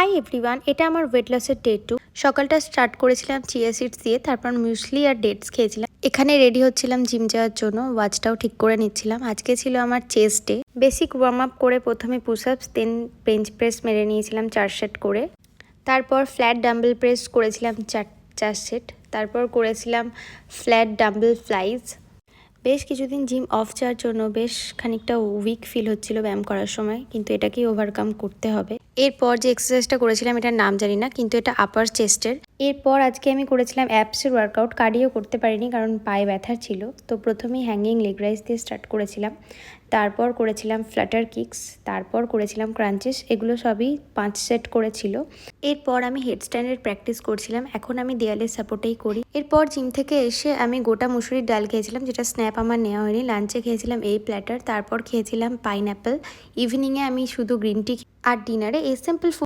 Hi everyone, এটা আমার wait লসের ডে 2। সকালটা স্টার্ট করেছিলাম চিয়া সিডস দিয়ে, তারপর মিউসলি আর ডেটস খেয়েছিলাম। এখানে রেডি হচ্ছিলাম জিম যাওয়ার জন্য, ওয়াচটাও ঠিক করে নিচ্ছিলাম। আজকে ছিল আমার chest day. Basic warm up করে প্রথমে পুশ আপস, দেন বেঞ্চ প্রেস মেরে নিয়েছিলাম 4 সেট করে। তারপর ফ্ল্যাট ডাম্বেল প্রেস করেছিলাম 4 সেট। তারপর করেছিলাম ফ্ল্যাট ডাম্বেল ফ্লাইজ। বেশ কিছুদিন জিম অফ যাওয়ার জন্য বেশ খানিকটা উইক ফিল হচ্ছিল ব্যায়াম করার সময়, কিন্তু এটাকেই ওভারকাম করতে হবে। এরপর যে এক্সারসাইজটা করেছিলাম এটার নাম জানি না, কিন্তু এটা আপার চেস্টের। এরপর আজকে আমি করেছিলাম অ্যাপসের ওয়ার্কআউট। কার্ডিও করতে পারিনি কারণ পায়ে ব্যথা ছিল। তো প্রথমেই হ্যাঙ্গিং লেগ রাইজ দিয়ে স্টার্ট করেছিলাম, তারপর করেছিলাম ফ্লাটার কিকস, তারপর করেছিলাম ক্রাঞ্চেস। এগুলো সবই 5 সেট করেছিল। এরপর আমি হেডস্ট্যান্ডের প্র্যাকটিস করছিলাম। এখন আমি দেয়ালের সাপোর্টেই করি। এরপর জিম থেকে এসে আমি গোটা মুসুরির ডাল খেয়েছিলাম, যেটা স্ন্যাপ আমার নেওয়া হয়নি। লাঞ্চে খেয়েছিলাম এই প্ল্যাটার, তারপর খেয়েছিলাম পাইনঅ্যাপেল। ইভিনিংয়ে আমি শুধু গ্রিন টি। আর ডিনারে এই সিম্পল